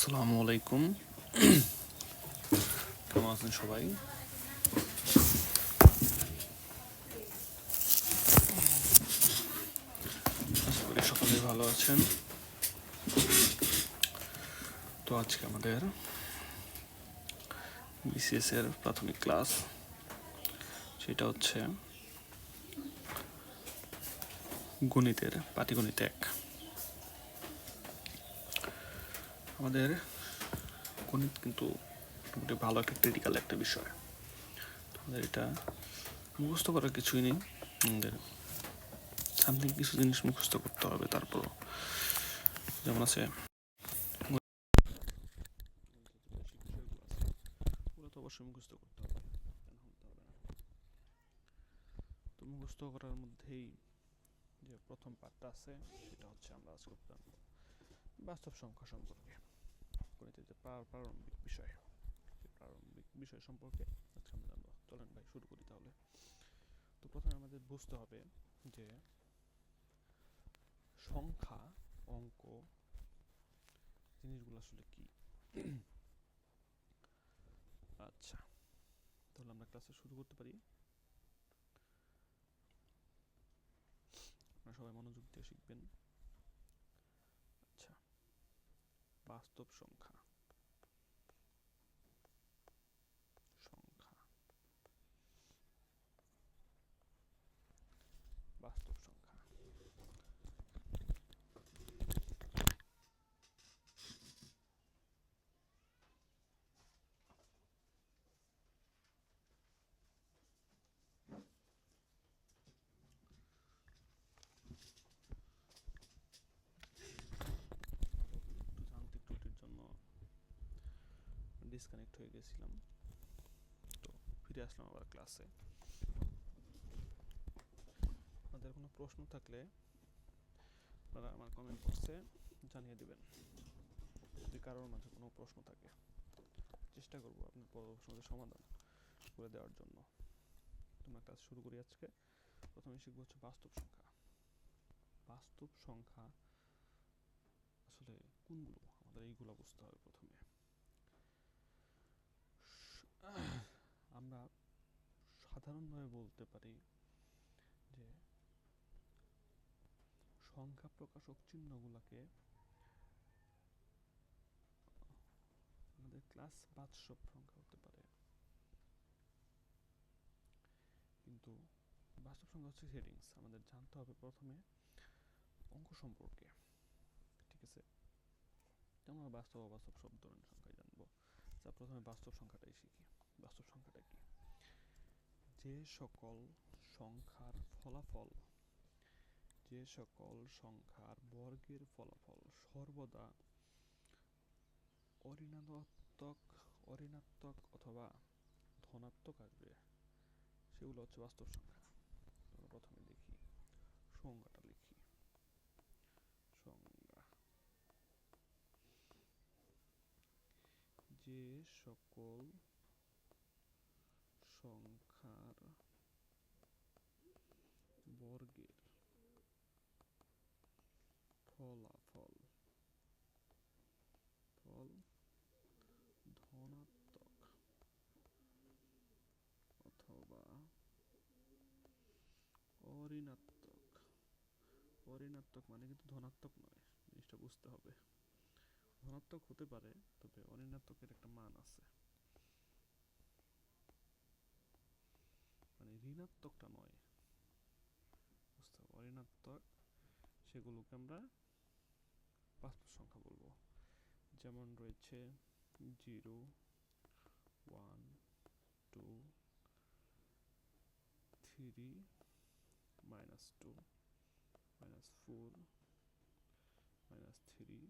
আসসালামু আলাইকুম। কেমন আছেন সবাই? আশা করি সকলেই ভালো আছেন। তো আজকে আমাদের বিসিএস এর প্রাথমিক ক্লাস, সেটা হচ্ছে গণিতের পাটিগণিত 1। আমাদের গণিত কিন্তু মোটামুটি ভালো একটা ক্রিটিক্যাল একটা বিষয়। আমাদের এটা মুখস্থ করার কিছুই নেই, আমাদের সামথিং কিছু জিনিস মুখস্থ করতে হবে। তারপর যেমন আছে ওগুলো তো অবশ্যই মুখস্থ করতে হবে, তো মুখস্থ করার মধ্যেই যে প্রথম পার্টটা আছে সেটা হচ্ছে আমরা আজ করতে বাস্তব সংখ্যা সম্পর্কে, গণিতের যে প্রারম্ভিক বিষয়, সেই প্রারম্ভিক বিষয় সম্পর্কে আজকে আমরা জানবো। চলেন ভাই শুরু করি তাহলে। তো প্রথমে আমাদের বুঝতে হবে যে সংখ্যা, অঙ্ক জিনিসগুলো আসলে কি। আচ্ছা, তাহলে আমরা ক্লাসে শুরু করতে পারি। আপনারা সবাই মনোযোগ দিয়ে শিখবেন। আচ্ছা, বাস্তব সংখ্যা, বাস্তব সংখ্যা। যান্ত্রিক ত্রুটির জন্য ডিসকানেক্ট হয়ে গেছিলাম, তো ফিরে আসলাম আবার ক্লাসে। আপনাদের কোনো প্রশ্ন থাকলে আপনারা আমার কমেন্ট বক্সে জানিয়ে দেবেন। যদি কারোর মাঝে কোনো প্রশ্ন থাকে, চেষ্টা করবো আপনার প্রশ্নের সমাধান করে দেওয়ার জন্য। তোমরা ক্লাস শুরু করি আজকে। প্রথমে শিখবো হচ্ছে বাস্তব সংখ্যা। বাস্তব সংখ্যা আসলে কোনগুলো, আমাদের এইগুলো বুঝতে হবে প্রথমে। আমরা সাধারণভাবে বলতে পারি যে সংখ্যা প্রকাশক চিহ্নগুলোকে আমাদের ক্লাস বাস্তব সংখ্যা হতে পারে, কিন্তু বাস্তব সংখ্যা হচ্ছে হেডিংস। আমাদের জানতে হবে প্রথমে অঙ্ক সম্পর্কে, ঠিক আছে? যেমন বাস্তব অবাস্তব সব ধরনের সংখ্যাই জানবো। যা প্রথমে বাস্তব সংখ্যাটাই শিখি। বাস্তব সংখ্যাটা কি? যে সকল সংখ্যার ফলাফল, যে সকল সংখ্যার বর্গের ফলাফল সর্বদা ঋণাত্মক অথবা ধনাত্মক আসবে, সেগুলো হচ্ছে বাস্তব সংখ্যা। আমরা প্রথমে দেখি, সংজ্ঞাটা লিখি। সংজ্ঞা: যে সকল সংখ্যার বর্গের ফলাফল ধনাত্মক অথবা অঋণাত্মক, অঋণাত্মক মানে কিন্তু ধনাত্মক নয়, জিনিসটা বুঝতে হবে। ধনাত্মক হতে পারে, তবে অঋণাত্মকের একটা মান আছে, মানে ঋণাত্মকটা নয়, বুঝতে হবে। অঋণাত্মক, সেগুলোকে আমরা বাস্তব সংখ্যা বলবো। যেমন রয়েছে 0, 1, 2, 3, -2, -4, -3,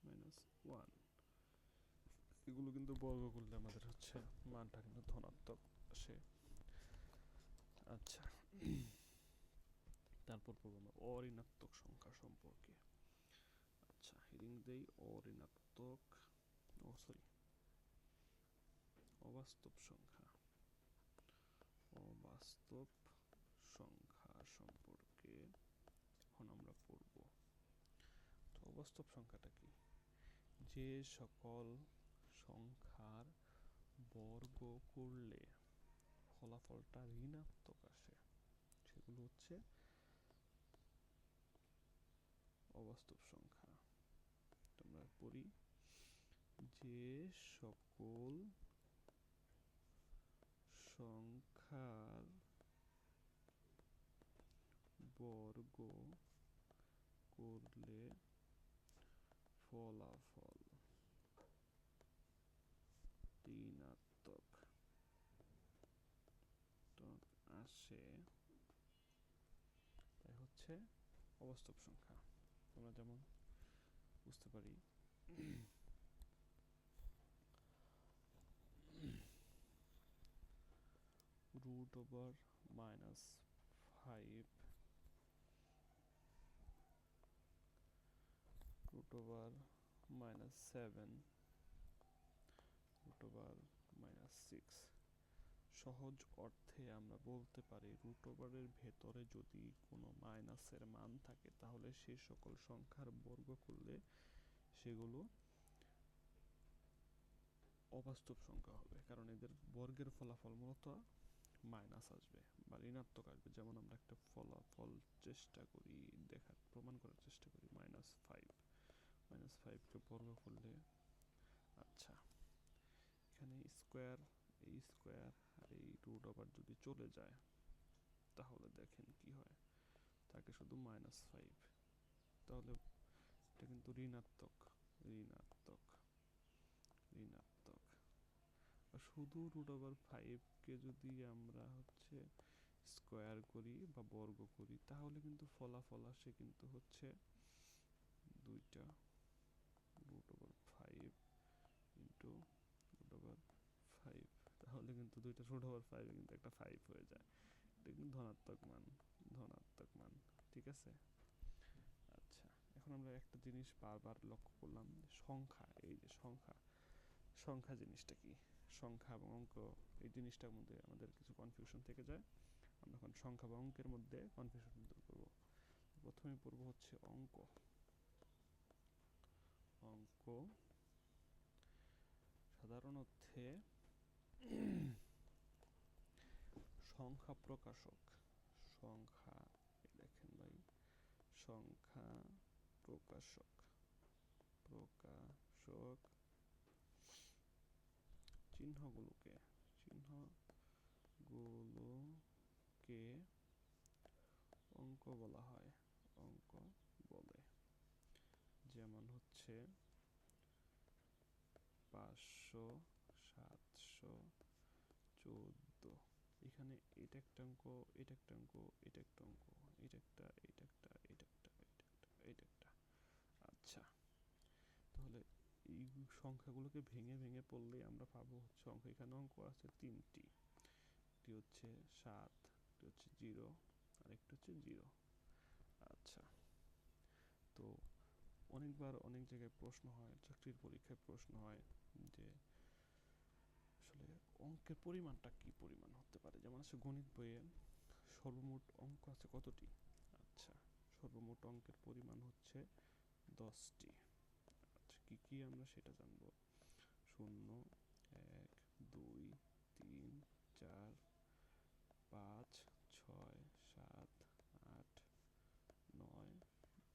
-1। এগুলো কিন্তু বর্গ করলে আমাদের হচ্ছে মানটা কিন্তু ধনাত্মক আসে। আচ্ছা, তারপর পড়বো আমরা অঋণাত্মক সংখ্যা সম্পর্কে। আচ্ছা, হেডিং দেই অঋণাত্মক, অবাস্তব সংখ্যা। অবাস্তব সংখ্যা সম্পর্কে এখন আমরা পড়ব। তো অবাস্তব সংখ্যাটা কি? যে সকল সংখ্যার বর্গ করলে ফলাফলটা ঋণাত্মক আসে সেগুলো হচ্ছে অবাস্তব সংখ্যা। তোমরা পড়ি, যে সকল সংখ্যার বর্গ করলে ফলাফল ঋণাত্মক আসে তাই হচ্ছে অবাস্তব সংখ্যা। আমরা যেমন বুঝতে পারি √-5 √-7 √-6 সহজ অর্থে আমরা বলতে পারি √এর ভেতরে যদি কোনো মাইনাসের মান থাকে তাহলে সেই সকল সংখ্যার বর্গ করলে সেগুলো অবাস্তব সংখ্যা হবে, কারণ এদের বর্গের ফলাফল মূলত মাইনাস আসবে বা ঋণাত্মক আসবে। যেমন আমরা একটা ফলাফল চেষ্টা করি দেখার প্রমাণ করার চেষ্টা করি -5কে বর্গ করলে, আচ্ছা এখানে স্কোয়ার, এই স্কোয়ার আর এই রুট আবার যদি চলে যায় তাহলে দেখেন কি হয়, থাকে শুধু -5, তাহলে এটা কিন্তু ঋণাত্মক ঋণাত্মক ঋণাত্মক। আর শুধু √5কে যদি আমরা হচ্ছে স্কোয়ার করি বা বর্গ করি তাহলে কিন্তু ফলাফল আসে কিন্তু হচ্ছে দুইটা √5 ইন্টু √5, তাহলে কিন্তু দুইটা √5 কিন্তু একটা 5 হয়ে যায়, এটা কিন্তু ধনাত্মক মান ধনাত্মক মান। ঠিক আছে, আচ্ছা এখন আমরা একটা জিনিস বারবার লক্ষ্য করলাম, সংখ্যা, এই যে সংখ্যা সংখ্যা জিনিসটা কি, সংখ্যা এবং অঙ্ক এই জিনিসটার মধ্যে আমাদের কিছু কনফিউশন থেকে যায়। আমরা এখন সংখ্যা বা অঙ্কের মধ্যে কনফিউশন দূর করব। প্রথমে পড়ব হচ্ছে অঙ্ক। অঙ্ক সাধারণ অর্থে সংখ্যা প্রকাশক, সংখ্যা দেখেন ভাই, সংখ্যা প্রকাশক প্রকাশক চিহ্নগুলোকে অঙ্ক বলা হয়, অঙ্ক বলে। যেমন হচ্ছে 500, 700, 14, এখানে এটা একটা অঙ্ক, এটা একটা অঙ্ক, এটা একটা অঙ্ক, এটা একটা, এটা একটা, এটা একটা, এটা একটা, এটা একটা। আচ্ছা তাহলে এই সংখ্যাগুলোকে ভেঙে ভেঙে পড়লে আমরা পাবো হচ্ছে অঙ্ক, এখানে অঙ্ক আছে 3টি, একটি হচ্ছে 7, একটি হচ্ছে 0 আর একটি হচ্ছে 0। আচ্ছা তো অনেকবার অনেক জায়গায় প্রশ্ন হয়, চাকরির পরীক্ষায় প্রশ্ন হয় যে আসলে অঙ্কের পরিমাণটা কি পরিমাণ হতে পারে, যেমন আছে গণিত বইয়ে সর্বমোট অঙ্ক আছে কতটি, আচ্ছা সর্বমোট অঙ্কের পরিমাণ হচ্ছে 10টি। আচ্ছা কি কি আমরা সেটা জানবো, 0, 1, 2, 3, 4, 5, 6, 7, 8, 9,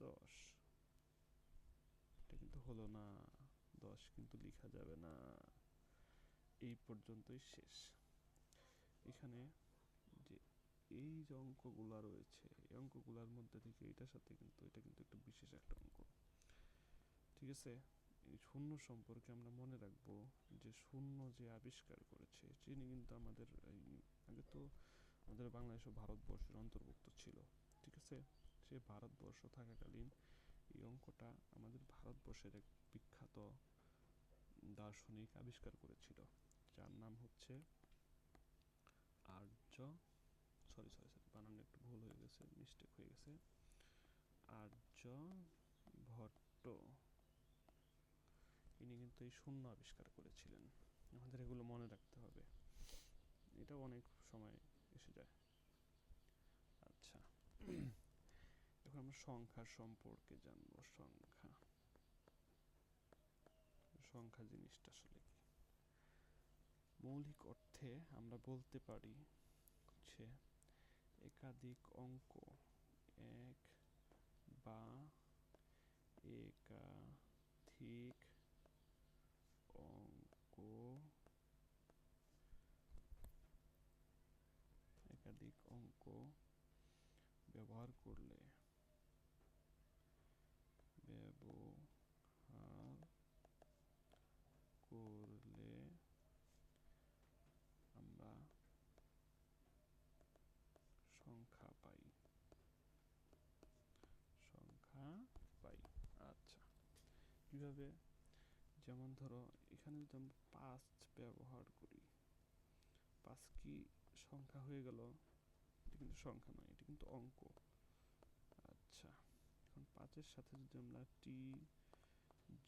10। এটা কিন্তু হলো না, 10 কিন্তু লেখা যাবে না, এই পর্যন্তই শেষ। এখানে যে এই যে অঙ্কগুলা রয়েছে এই অঙ্কগুলার মধ্যে থেকে এটার সাথে কিন্তু এটা কিন্তু একটা বিশেষ একটা অঙ্ক। ঠিক আছে, এই শূন্য সম্পর্কে আমরা মনে রাখবো যে শূন্য যে আবিষ্কার করেছে তিনি কিন্তু আমাদের আগে তো আমাদের বাংলাদেশ ও ভারতবর্ষের অন্তর্ভুক্ত ছিল। ঠিক আছে, সে ভারতবর্ষ থাকাকালীন এই অঙ্কটা আমাদের ভারতবর্ষের এক বিখ্যাত দার্শনিক আবিষ্কার করেছিল, যার নাম হচ্ছে আর্য, সরি সরি সরি বানান একটু ভুল হয়ে গেছে, মিস্টেক হয়ে গেছে, আর্যভট্ট। ইনি কিন্তু এই শূন্য আবিষ্কার করেছিলেন, আমাদের এগুলো মনে রাখতে হবে, এটা অনেক সময় এসে যায়। আচ্ছা এখন আমরা সংখ্যার সম্পর্কে জানবো। সংখ্যা সংখ্যা জিনিসটা আসলে কি? মৌলিক অর্থে আমরা বলতে পারি হচ্ছে একাধিক অঙ্ক, এক বা একাধিক অঙ্ক, একাধিক অঙ্ক ব্যবহার করলে আমরা সংখ্যা পাই, সংখ্যা পাই। আচ্ছা, কিভাবে? যেমন ধরো এখানে যদি আমরা 5 ব্যবহার করি, 5 কি সংখ্যা হয়ে গেল? এটা কিন্তু সংখ্যা নয়, এটা কিন্তু অঙ্ক। আচ্ছা, এখন 5-এর সাথে যদি আমরা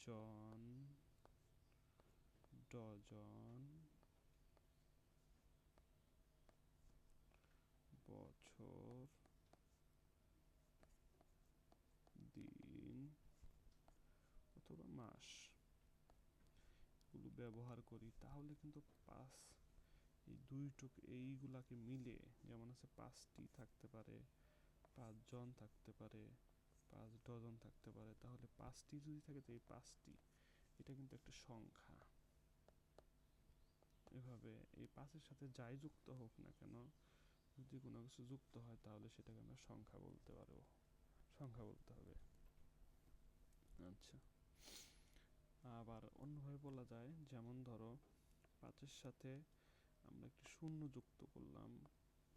জন, ডজন, বছর, দিন অথবা মাস গুলো ব্যবহার করি, তাহলে কিন্তু 5 এই দুইটুক এইগুলাকে মিলে, যেমন আছে 5টি থাকতে পারে, 5 জন থাকতে পারে, 5 ডজন থাকতে পারে, তাহলে 5টি যদি থাকে তো এই 5টি এটা কিন্তু একটা সংখ্যা। এভাবে এই 5-এর সাথে যাই যুক্ত হোক না কেন, যদি কোনো কিছু যুক্ত হয় তাহলে সেটাকে আমরা সংখ্যা বলতে পারবো, সংখ্যা বলতে হবে। আচ্ছা, আবার অন্যভাবে বলা যায়, যেমন ধরো 5-এর সাথে আমরা একটি শূন্য যুক্ত করলাম,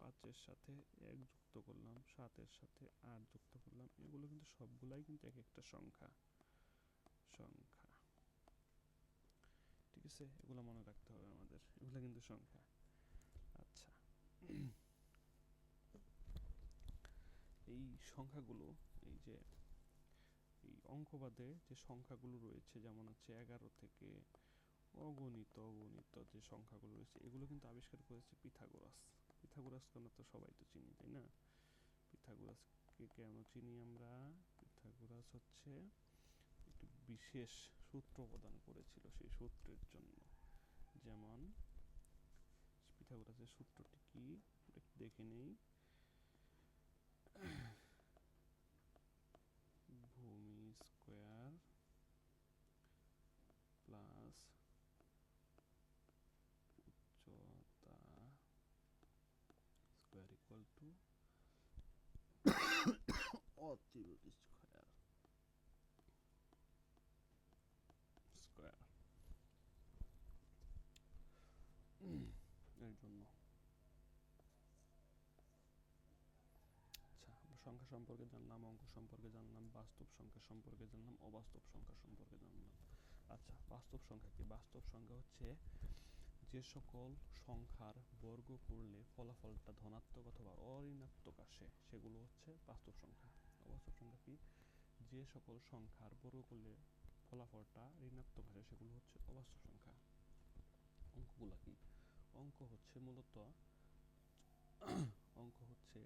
5-এর সাথে 1 যুক্ত করলাম, 7-এর সাথে 8 যুক্ত করলাম, এগুলো কিন্তু সবগুলাই কিন্তু এক একটা সংখ্যা, সংখ্যা। ঠিক আছে, এগুলো মনে রাখতে হবে আমাদের, এগুলো কিন্তু সংখ্যা। আচ্ছা, এই সংখ্যাগুলো, এই যে এই অঙ্কবাদে যে সংখ্যাগুলো রয়েছে, যেমন হচ্ছে 11 থেকে অগণিত অগণিত যে সংখ্যাগুলো রয়েছে, এগুলো কিন্তু আবিষ্কার করেছে পিথাগোরাস। পিথাগোরাসকে আমরা তো সবাই তো চিনি, তাই না? পিথাগোরাসকে কেন চিনি আমরা? পিথাগোরাস হচ্ছে একটি বিশেষ সূত্র প্রদান করেছিল, সেই সূত্রের জন্য। যেমন পিথাগোরাসের সূত্রটি কি দেখে নেই। ভূমি স্কয়ার প্লাস উচ্চতা স্কয়ার ইকুয়াল টু অতিভুজ স্কয়ার, স্কয়ার এর জন্য। আচ্ছা, আমরা সংখ্যা সম্পর্কে জানলাম, অঙ্ক সম্পর্কে জানলাম, বাস্তব সংখ্যা সম্পর্কে জানলাম, অবাস্তব সংখ্যা সম্পর্কে জানলাম। আচ্ছা, বাস্তব সংখ্যা কি? বাস্তব সংখ্যা হচ্ছে যে সকল সংখ্যার বর্গ করলে ফলাফলটা ধনাত্মক অথবা অঋণাত্মক আসে, সেগুলো হচ্ছে বাস্তব সংখ্যা। অবাস্তব সংখ্যা কি? যে সকল সংখ্যার বর্গ করলে ফলাফলটা ঋণাত্মক আসে, সেগুলো হচ্ছে অবাস্তব সংখ্যা। অঙ্কগুলা কি? অঙ্ক হচ্ছে মূলত অঙ্ক হচ্ছে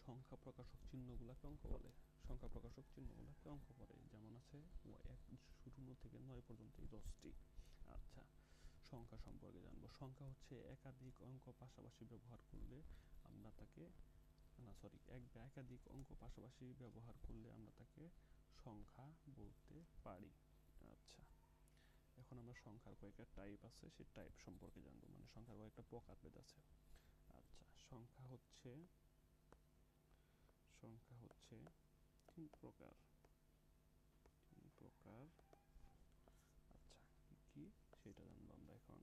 সংখ্যা প্রকাশক চিহ্নগুলাকে অঙ্ক বলে, সংখ্যা প্রকাশক চিহ্নগুলাকে অঙ্ক বলে। যেমন আছে 1 থেকে 9 পর্যন্ত এই 10টি। আচ্ছা, সংখ্যা সম্পর্কে জানবো। সংখ্যা হচ্ছে একাধিক অঙ্ক পাশাপাশি ব্যবহার করলে আমরা তাকে, না সরি, এক বা একাধিক অঙ্ক পাশাপাশি ব্যবহার করলে আমরা তাকে সংখ্যা বলতে পারি। আচ্ছা, এখন আমরা সংখ্যার কয়েকটা টাইপ আছে, সেই টাইপ সম্পর্কে জানবো, মানে সংখ্যার কয়েকটা প্রকারভেদ আছে। আচ্ছা, সংখ্যা হচ্ছে তিন প্রকার, তিন প্রকার। আচ্ছা, কি কি সেটা জানবো আমরা এখন।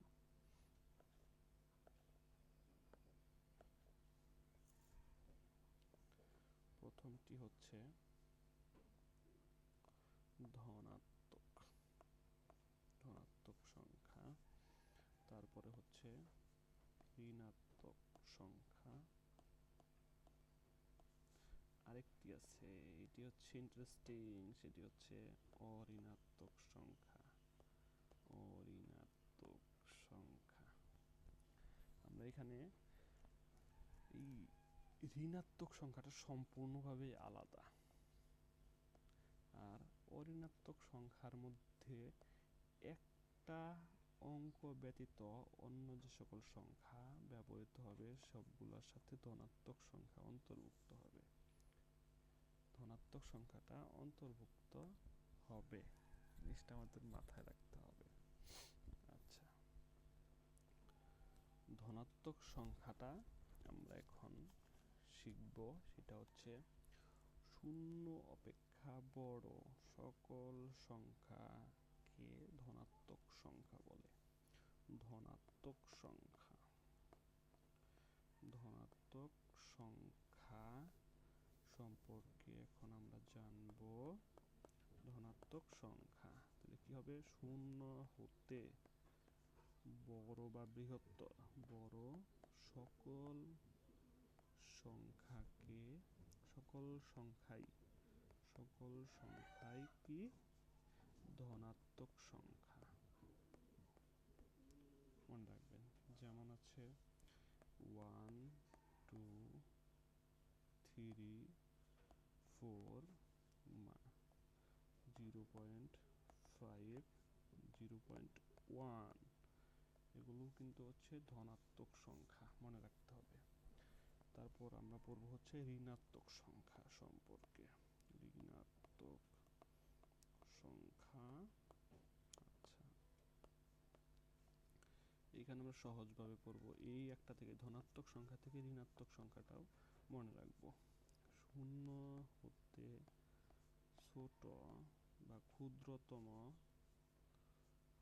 প্রথমটি হচ্ছে ধনাত্মক, ধনাত্মক সংখ্যা। তারপরে হচ্ছে ঋণাত্মক সংখ্যা। আরেকটি আছে, এটি হচ্ছে ইন্টারেস্টিং, সেটি হচ্ছে অঋণাত্মক সংখ্যা, অঋণাত্মক সংখ্যা। আমরা এখানে এই ঋণাত্মক সংখ্যাটা সম্পূর্ণভাবে আলাদা, আর অঋণাত্মক সংখ্যার মধ্যে একটা একটা অঙ্ক ব্যতীত অন্য যে সকল সংখ্যা ব্যবহৃত হবে সবগুলোর সাথে ধনাত্মক সংখ্যা অন্তর্ভুক্ত হবে। ধনাত্মক সংখ্যাটা অন্তর্ভুক্ত হবে, জিনিসটা আমাদের মাথায় রাখতে হবে। আচ্ছা, ধনাত্মক সংখ্যাটা আমরা এখন শিখব, সেটা হচ্ছে শূন্য অপেক্ষা বড় সকল সংখ্যাকে ধনাত্মক সংখ্যা বলে। ধনাত্মক সংখ্যা, ধনাত্মক সংখ্যা সম্পর্কে এখন আমরা জানব। ধনাত্মক সংখ্যা তাহলে কি হবে? শূন্য হতে বড় বা বৃহত্তর বড় সকল সংখ্যাকে, সকল সংখ্যাই কি ধনাত্মক সংখ্যা। মনে রাখবেন, যেমন আছে 1 2 3 4 0.5 0.1, এগুলো কিন্তু হচ্ছে ধনাত্মক সংখ্যা, মনে রাখতে হবে। তারপর আমরা পড়ব হচ্ছে ঋণাত্মক সংখ্যা সম্পর্কে। ঋণাত্মক সংখ্যা, আচ্ছা এখানে আমরা সহজভাবে পড়ব। এই একটা থেকে, ধনাত্মক সংখ্যা থেকে ঋণাত্মক সংখ্যাটাও মনে রাখব। শূন্য হতে ছোট বা ক্ষুদ্রতম,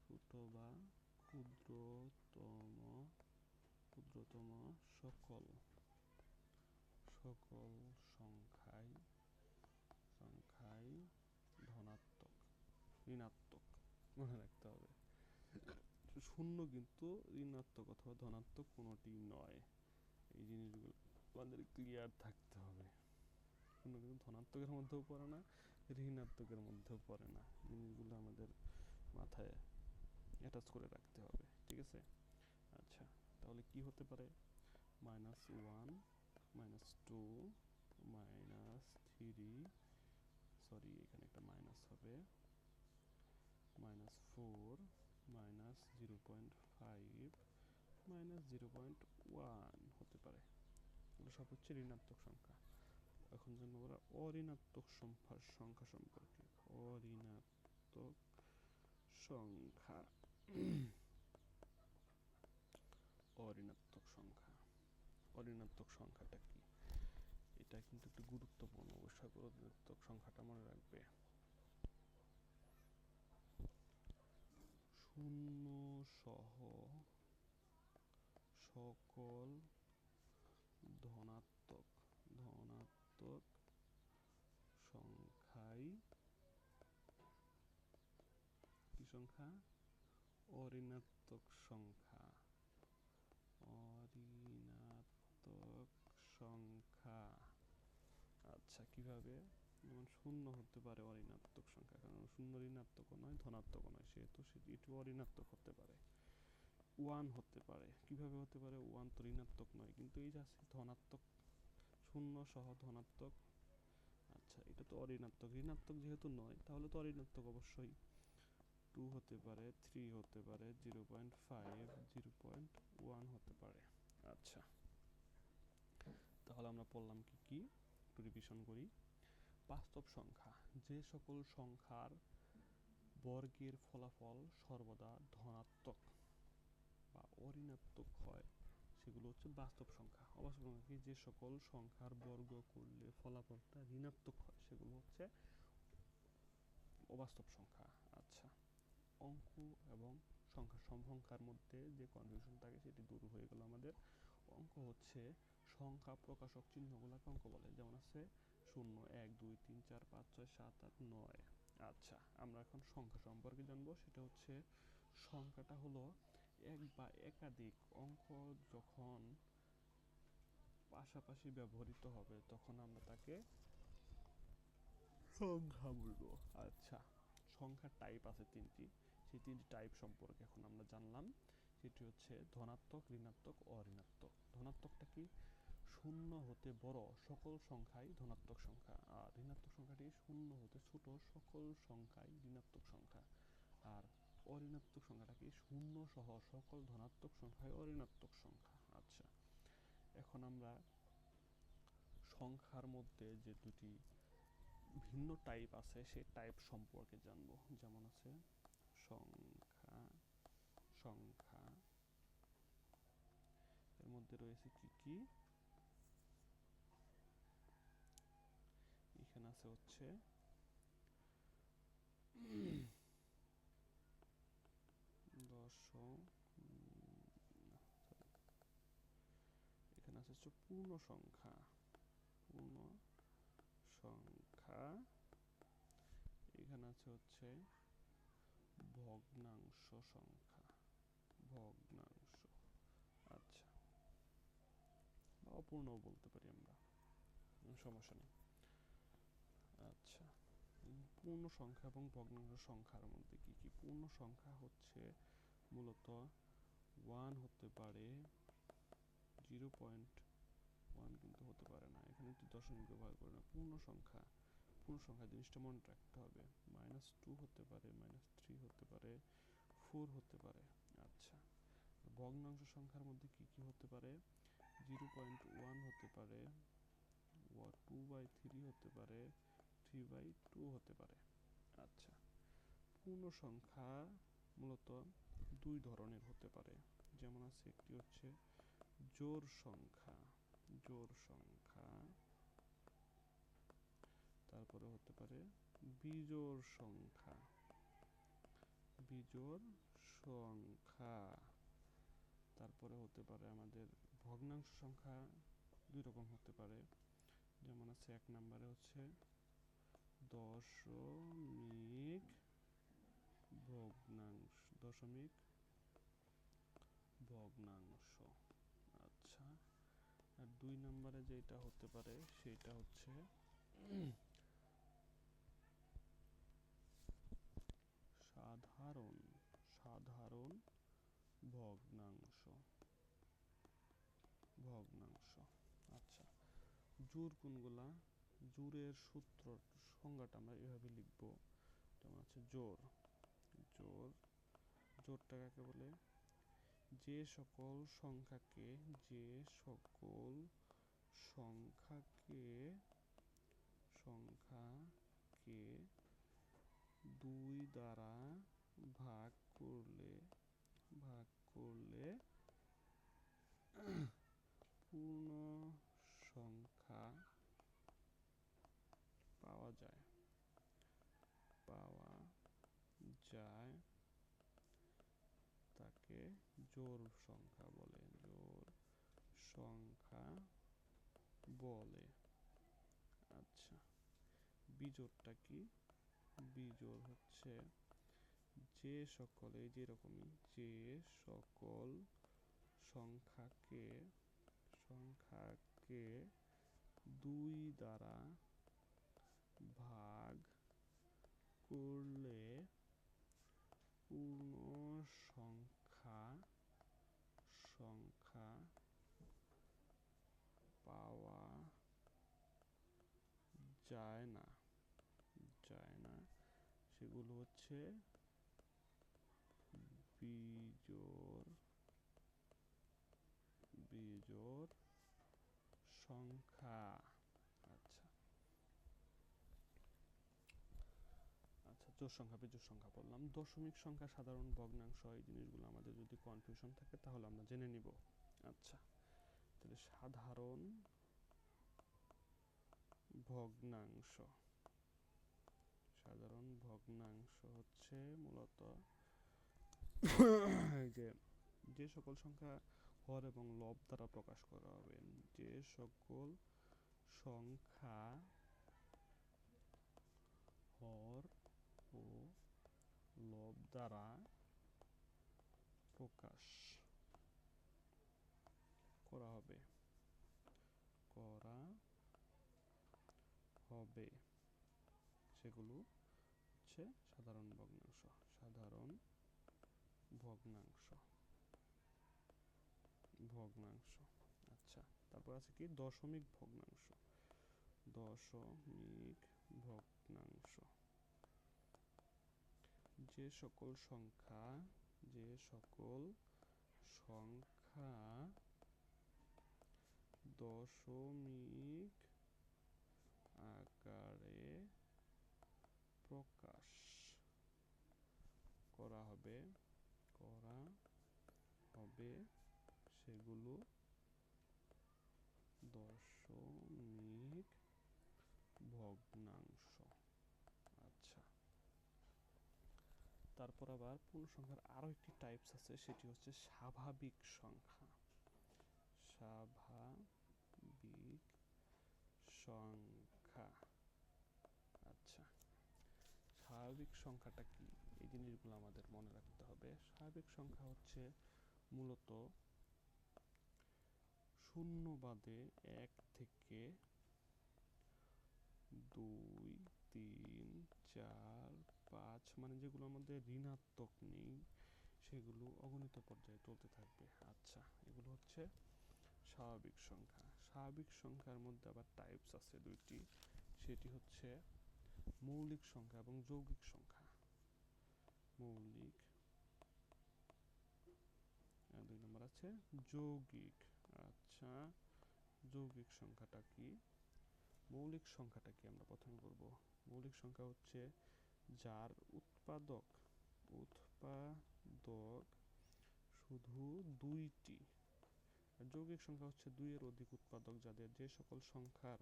ছোট বা ক্ষুদ্রতম সকল সংখ্যাই ধনাত্মক, ঋণাত্মক, মনে রাখতে হবে। শূন্য কিন্তু ঋণাত্মক অথবা ধনাত্মক কোনোটি নয়, এই জিনিসগুলো আমাদের ক্লিয়ার থাকতে হবে। শূন্য কিন্তু ধনাত্মকের মধ্যেও পড়ে না, ঋণাত্মকের মধ্যেও পড়ে না, জিনিসগুলো আমাদের মাথায় অ্যাটাচ করে রাখতে হবে, ঠিক আছে? আচ্ছা, তাহলে কি হতে পারে? -1 -2 -3, সরি এখানে একটা মাইনাস হবে, -4 -0.5 -0.1 হতে পারে। এগুলো সব হচ্ছে ঋণাত্মক সংখ্যা। এখন জানবো আমরা অঋণাত্মক সংখ্যা সম্পর্কে। অঋণাত্মক সংখ্যা, অঋণাত্মক সংখ্যা, অঋণাত্মক সংখ্যাটা কি? এটা কিন্তু একটু গুরুত্বপূর্ণ, অবশ্যই অঋণাত্মক সংখ্যাটা মনে রাখবে। শূন্য সহ সকল ধনাত্মক সংখ্যাই কি সংখ্যা? অঋণাত্মক সংখ্যা। অঋণাত্মক সংখ্যা, আচ্ছা কিভাবে? যেমন শূন্য হতে পারে অঋণাত্মক সংখ্যা, কারণ শূন্য ঋণাত্মকও নয় ধনাত্মকও নয়, সেহেতু সেটি অঋণাত্মক হতে পারে। 1 হতে পারে, কিভাবে হতে পারে? 1 তো ঋণাত্মক নয়, কিন্তু এই যে আছে ধনাত্মক, শূন্য সহ ধনাত্মক, আচ্ছা এটা তো অঋণাত্মক, ঋণাত্মক যেহেতু নয় তাহলে তো অঋণাত্মক অবশ্যই। 2 হতে পারে, 3 হতে পারে, 0.5 0.1 হতে পারে। আচ্ছা, তাহলে আমরা পড়লাম কি কি, একটু রিভিশন করি। বাস্তব সংখ্যা, যে সকল সংখ্যার বর্গের ফলাফল সর্বদা ধনাত্মক বা অঋণাত্মক হয় সেগুলো হচ্ছে বাস্তব সংখ্যা। অবাস্তব সংখ্যা কি? যে সকল সংখ্যার বর্গ করলে ফলাফলটা ঋণাত্মক হয় সেগুলো হচ্ছে অবাস্তব সংখ্যা। আচ্ছা, অঙ্ক এবং সংখ্যার মধ্যে যে কনফিউশন থাকে সেটি দূর হয়ে গেল আমাদের। অঙ্ক হচ্ছে সংখ্যা প্রকাশক চিহ্নগুলোকে অঙ্ক বলে, যেমন আছে 0 1 2 3 4 5 6 7 8 9। আচ্ছা, আমরা এখন সংখ্যা সম্পর্কে জানবো। সেটা হচ্ছে সংখ্যাটা হলো এক বা একাধিক অঙ্ক যখন পাশাপাশি ব্যবহৃত হবে তখন আমরা তাকে সংখ্যা বলবো। আচ্ছা, সংখ্যার টাইপ আছে 3টি, সেই 3টি টাইপ সম্পর্কে এখন আমরা জানলাম। সেটি হচ্ছে ধনাত্মক, ঋণাত্মক, অঋণাত্মক। ধনাত্মকটা কি? শূন্য হতে বড় সকল সংখ্যাই ধনাত্মক সংখ্যা, আর ঋণাত্মক সংখ্যাটি শূন্য হতে ছোট সকল সংখ্যাই ঋণাত্মক সংখ্যা। আর অঋণাত্মক অঋণাত্মক সংখ্যাটা কি? শূন্য সহ সকল ধনাত্মক সংখ্যাই অঋণাত্মক সংখ্যা। আচ্ছা, এখন আমরা সংখ্যার মধ্যে যে দুটি ভিন্ন টাইপ আছে সেই টাইপ সম্পর্কে জানবো। যেমন আছে সংখ্যা, সংখ্যা এর মধ্যে রয়েছে কি কি? এখানে আছে হচ্ছে এখানে আছে হচ্ছে পূর্ণ সংখ্যা, পূর্ণ সংখ্যা। এখানে আছে হচ্ছে ভগ্নাংশ সংখ্যা, ভগ্নাংশ। আচ্ছা, বা অপূর্ণ বলতে পারি আমরা, সমস্যা নেই। আচ্ছা, পূর্ণ সংখ্যা এবং ভগ্নাংশ সংখ্যার মধ্যে কি কি? পূর্ণ সংখ্যা হচ্ছে মূলত 1 হতে পারে, 0.1 কিন্তু হতে পারে না, এখানে একটি দশমিক ব্যবহার করে না। পূর্ণ সংখ্যা, পূর্ণ সংখ্যা জিনিসটা মনে রাখতে হবে। -2 হতে পারে, -3 হতে পারে, 4 হতে পারে। আচ্ছা, ভগ্নাংশ সংখ্যার মধ্যে কি কি হতে পারে? 0.1 হতে পারে, 2/3 হতে পারে, 3/2 হতে পারে। আচ্ছা, পূর্ণ সংখ্যা মূলত দুই ধরনের হতে পারে। যেমন আছে একটি হচ্ছে জোড় সংখ্যা, জোড় সংখ্যা। তারপরে হতে পারে বিজোড় সংখ্যা, বিজোড় সংখ্যা। তারপরে হতে পারে আমাদের ভগ্নাংশ সংখ্যা দুই রকম হতে পারে। যেমন আছে এক নম্বরে হচ্ছে দশমিক ভগ্নাংশ, দশমিক ভগ্নাংশ। আচ্ছা, আর দুই নম্বরে যেটা হতে পারে সেটা হচ্ছে সাধারণ, সাধারণ ভগ্নাংশ, ভগ্নাংশ। আচ্ছা, জোড় কোনগুলা? জোড়ের সূত্র, সংজ্ঞাটা আমরা এভাবে লিখব। যেমন আছে জোড়, জোড়, জোড়টা কাকে বলে? যে সকল সংখ্যাকে, যে সকল সংখ্যাকে, সংখ্যাকে 2 দ্বারা ভাগ করলে, ভাগ করলে পূর্ণ সংখ্যা পাওয়া যায়, পাওয়া যায়, তাকে জোড় সংখ্যা বলে, জোড় সংখ্যা বলে। আচ্ছা, বিজোড়টা কি? বিজোড় হচ্ছে যে সকল, এই যে এরকমই, যে সকল সংখ্যাকে, সংখ্যাকে 2 দ্বারা ভাগ করলে পূর্ণ সংখ্যা, সংখ্যা পাওয়া যায় না, যায় না, সেগুলো হচ্ছে বিজোড়, বিজোড় সংখ্যা। আচ্ছা, আচ্ছা, জোড় সংখ্যা বিজোড় সংখ্যা বললাম। দশমিক সংখ্যা, সাধারণ ভগ্নাংশ, এই জিনিসগুলো আমাদের যদি কনফিউশন থাকে তাহলে আমরা জেনে নিব। আচ্ছা, তাহলে সাধারণ ভগ্নাংশ, সাধারণ ভগ্নাংশ হচ্ছে মূলত যে, যে সকল সংখ্যা হর এবং লব দ্বারা প্রকাশ করা হবে, যে সকল সংখ্যা হর ও লব দ্বারা প্রকাশ করা হবে, করা হবে, সেগুলো হচ্ছে সাধারণ ভগ্নাংশ, সাধারণ ভগ্নাংশ, ভগ্নাংশ। আচ্ছা, তারপর আছে কি দশমিক ভগ্নাংশ, দশমিক ভগ্নাংশ। যে সকল সংখ্যা দশমিক আকারে প্রকাশ করা হবে সেগুলো দশমিক ভগ্নাংশ। আচ্ছা, তারপর আবার পূর্ণ সংখ্যার আরো একটি টাইপস আছে, সেটি হচ্ছে স্বাভাবিক সংখ্যা। স্বাভাবিক সংখ্যা। আচ্ছা, স্বাভাবিক সংখ্যাটা কি, এই জিনিসগুলো আমাদের মনে রাখতে হবে। স্বাভাবিক সংখ্যা হচ্ছে মূলত শূন্য বাদে 1 থেকে 2, 3, 4, 5 মানে যেগুলো আমাদের ঋণাত্মক নেই সেগুলো অগণিত পর্যায়ে চলতে থাকবে। আচ্ছা, এগুলো হচ্ছে স্বাভাবিক সংখ্যা। স্বাভাবিক সংখ্যার মধ্যে আবার টাইপস আছে দুইটি, সেটি হচ্ছে মৌলিক সংখ্যা এবং যৌগিক সংখ্যা। মৌলিক, আর 2 নম্বর আছে যৌগিক। আচ্ছা, যৌগিক সংখ্যাটা কি? মৌলিক সংখ্যাটা কি আমরা প্রথমে করব। মৌলিক সংখ্যা হচ্ছে যার উৎপাদক শুধু দুইটি। আর যৌগিক সংখ্যা হচ্ছে 2 এর অধিক উৎপাদক যাদের, যে সকল সংখ্যার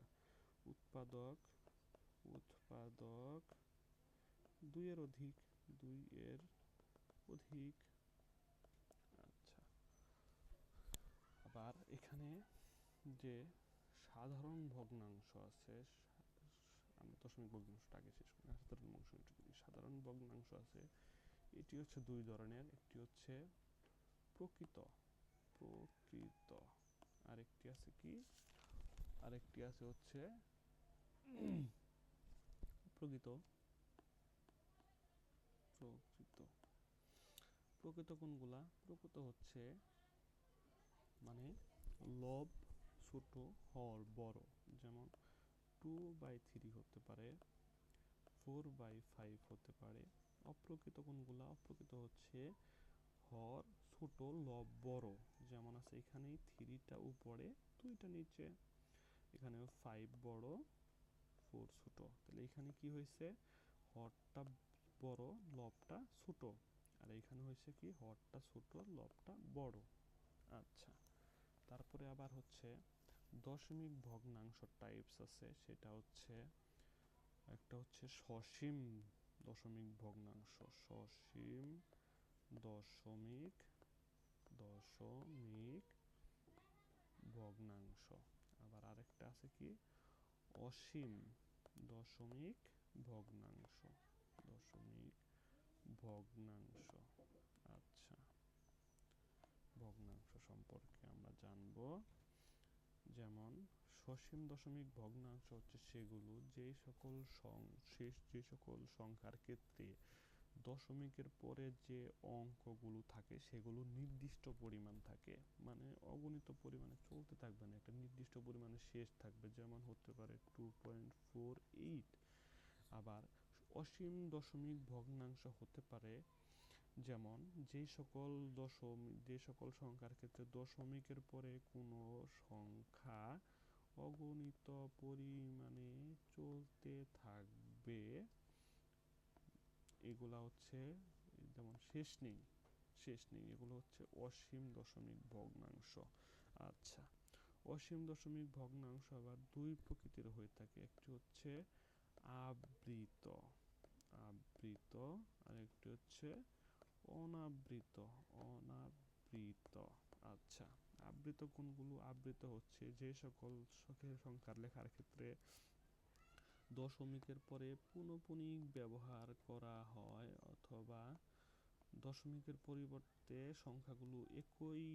উৎপাদক 2 এর অধিক। আচ্ছা, আবার এখানে যে সাধারণ ভগ্নাংশ আছে, আমরা দশমিক ভগ্নাংশটা আগে শেষ করি, সাধারণ ভগ্নাংশ আছে, এটি হচ্ছে 2 ধরনের। একটি হচ্ছে প্রকৃত, আরেকটি আছে কি, আরেকটি আছে হচ্ছে প্রকৃত। প্রকৃত কোনগুলা? প্রকৃত হচ্ছে মানে লব ছোট, হর বড়। যেমন 2/3 হতে পারে, 4/5 হতে পারে। অপ্রকৃত কোনগুলা? অপ্রকৃত হচ্ছে হর ছোট, লব বড়। যেমন আছে এখানে 3টা উপরে, 2টা নিচে। এখানে 5 বড়, 4 ছোট। তাহলে এখানে কি হয়েছে? হরটা বড়, লবটা ছোট। আর এখানে হয়েছে কি, হরটা ছোট, লবটা বড়। আচ্ছা, তারপরে আবার হচ্ছে দশমিক ভগ্নাংশ টাইপস আছে, সেটা হচ্ছে একটা হচ্ছে সসীম দশমিক ভগ্নাংশ। সসীম দশমিক ভগ্নাংশ। আবার আরেকটা আছে কি, অসীম দশমিক ভগ্নাংশ। আচ্ছা, ভগ্নাংশ সম্পর্কে আমরা জানব। যেমন সসীম দশমিক ভগ্নাংশ হচ্ছে সেগুলো যে সকল সংখ্যার ক্ষেত্রে দশমিকের পরে যে অঙ্কগুলো থাকে সেগুলো নির্দিষ্ট পরিমাণ থাকে, মানে অগণিত পরিমাণে চলতে থাকবে না, একটা নির্দিষ্ট পরিমাণে শেষ থাকবে। যেমন হতে পারে 2.48। আবার অসীম দশমিক ভগ্নাংশ হতে পারে যেমন যে সকল সংখ্যার ক্ষেত্রে দশমিকের পরে কোনো সংখ্যা অগণিত পরিমাণে চলতে থাকবে, এগুলা হচ্ছে যেমন শেষ নেই, এগুলো হচ্ছে অসীম দশমিক ভগ্নাংশ। আচ্ছা, অসীম দশমিক ভগ্নাংশ আবার 2 প্রকৃতির হয়ে থাকে। একটি হচ্ছে আবৃত, আর একটি হচ্ছে অনাবৃত। আচ্ছা, আবৃত কোনগুলো? আবৃত হচ্ছে যে সকল সংখ্যার লেখার ক্ষেত্রে দশমিকের পরে পুনঃপুনিক ব্যবহার করা হয়, অথবা দশমিকের পরিবর্তে সংখ্যাগুলো একই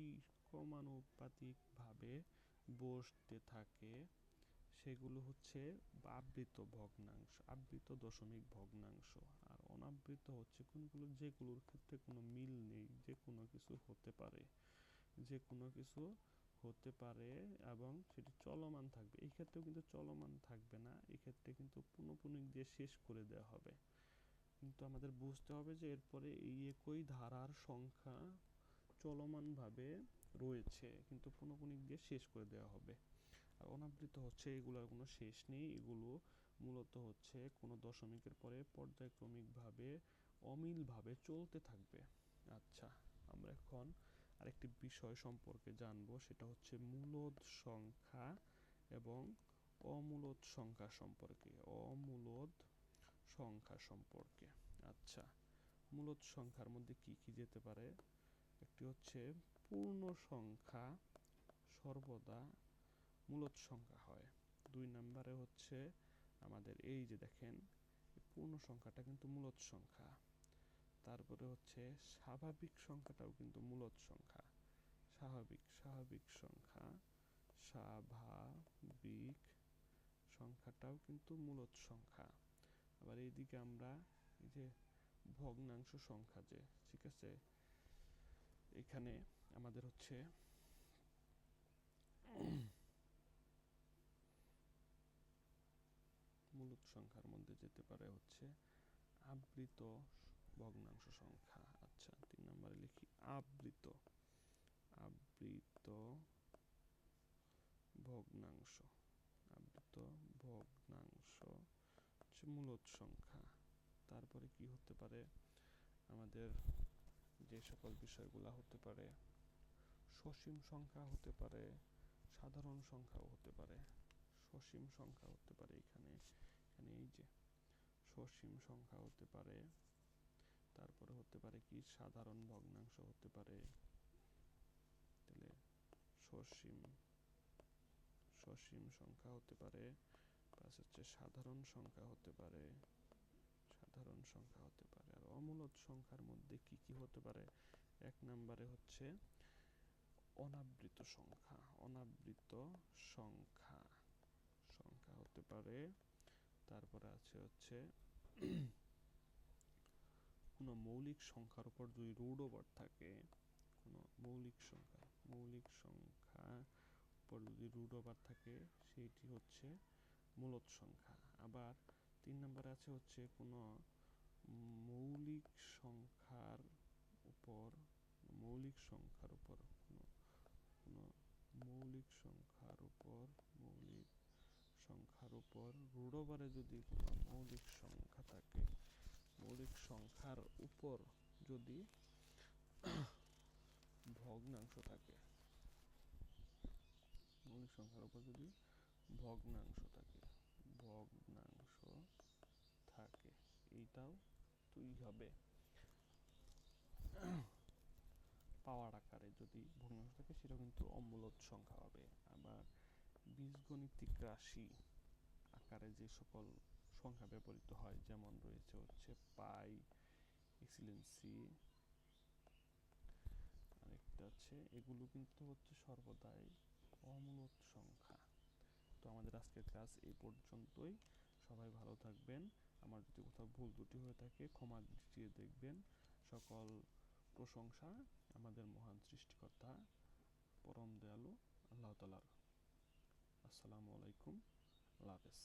ক্রমানুপাতিক ভাবে বসতে থাকে, সেগুলো হচ্ছে আবৃত দশমিক ভগ্নাংশ। আর অনাবৃত হচ্ছে কোনগুলো? যেগুলোর ক্ষেত্রে কোনো মিল নেই, যে কোনো কিছু হতে পারে এবং সেটি চলমান থাকবে। এই ক্ষেত্রেও কিন্তু চলমান থাকবে না, এই ক্ষেত্রে কিন্তু পুনঃপুনিক দিয়ে শেষ করে দেওয়া হবে। কিন্তু আমাদের বুঝতে হবে যে এরপরে এই একই ধারার সংখ্যা চলমানভাবে রয়েছে, কিন্তু পৌনঃপুনিক দিয়ে শেষ করে দেওয়া হবে। আর অনাবৃত হচ্ছে এগুলোর কোনো শেষ নেই, এগুলো মূলত হচ্ছে কোনো দশমিকের পরে পর্যায়ক্রমিকভাবে অমিলভাবে চলতে থাকবে। আচ্ছা, আমরা এখন আরেকটি বিষয় সম্পর্কে জানবো, সেটা হচ্ছে মূলদ সংখ্যা এবং অমূলদ সংখ্যা সম্পর্কে। অমূলদ সংখ্যা সম্পর্কে। আচ্ছা, মূলদ সংখ্যার মধ্যে কি কি যেতে পারে? একটি হচ্ছে পূর্ণ সংখ্যা সর্বদা মূলদ সংখ্যা হয়। 2 নম্বরে হচ্ছে আমাদের এই যে দেখেন পূর্ণ সংখ্যাটা কিন্তু মূলদ সংখ্যা। তারপরে হচ্ছে স্বাভাবিক সংখ্যাটাও কিন্তু মূলদ সংখ্যা। স্বাভাবিক সংখ্যা, স্বাভাবিক সংখ্যাটাও কিন্তু মূলদ সংখ্যা। আবার এইদিকে আমরা এই যে ভগ্নাংশ সংখ্যা, যে ঠিক আছে, এখানে আমাদের হচ্ছে মূলদ সংখ্যার মধ্যে যেতে পারে হচ্ছে আবৃত ভগ্নাংশ সংখ্যা। আচ্ছা, 3 নম্বরে লিখি আবৃত ভগ্নাংশ। আবৃত ভগ্নাংশ হচ্ছে মূলদ সংখ্যা। তারপরে কি হতে পারে আমাদের, যে সকল বিষয়গুলা হতে পারে, সসীম সংখ্যা হতে পারে, সাধারণ সংখ্যাও হতে পারে। সসীম সংখ্যা হতে পারে এখানে এই যে সসীম সংখ্যা হতে পারে। তারপরে হতে পারে কি সাধারণ ভগ্নাংশ হতে পারে। তাহলে সসীম সংখ্যা হতে পারে, প্লাস হচ্ছে সাধারণ সংখ্যা হতে পারে। আর অমূলদ সংখ্যার মধ্যে কি কি হতে পারে? 1 নম্বরে হচ্ছে অনাবৃত সংখ্যা। সংখ্যা হতে পারে। তারপরে আছে হচ্ছে কোনো মৌলিক সংখ্যার উপর যদি রুট ওভার থাকে, কোনো মৌলিক সংখ্যার উপর যদি রুট ওভার থাকে, সেইটি হচ্ছে মূলদ সংখ্যা। আবার 3 নম্বরে আছে হচ্ছে কোনো মৌলিক সংখ্যার উপর রুট ওভারে যদি কোনো মৌলিক সংখ্যা থাকে, মৌলিক সংখ্যার উপর যদি ভগ্নাংশ থাকে, এইটাও তুই হবে পাওয়ার আকারে যদি ভগ্নাংশ থাকে, সেটা কিন্তু অমূলদ সংখ্যা হবে। আবার বীজগণিতিক রাশি আকারে যে সকল সংখ্যা ব্যবহৃত হয়, যেমন রয়েছে হচ্ছে পাই, এক্সিলেন্সি, আরেকটা আছে, এগুলো কিন্তু হচ্ছে সর্বদাই অমূলদ সংখ্যা। তো আমাদের আজকের ক্লাস এই পর্যন্তই। সবাই ভালো থাকবেন। আমার যদি কোথাও ভুল ত্রুটি হয়ে থাকে ক্ষমা দৃষ্টিতে দেখবেন। সকল প্রশংসা আমাদের মহান সৃষ্টিকর্তা পরম দয়ালু আল্লাহ তাআলার। আসসালামু আলাইকুম, আল্লাহ হাফেজ।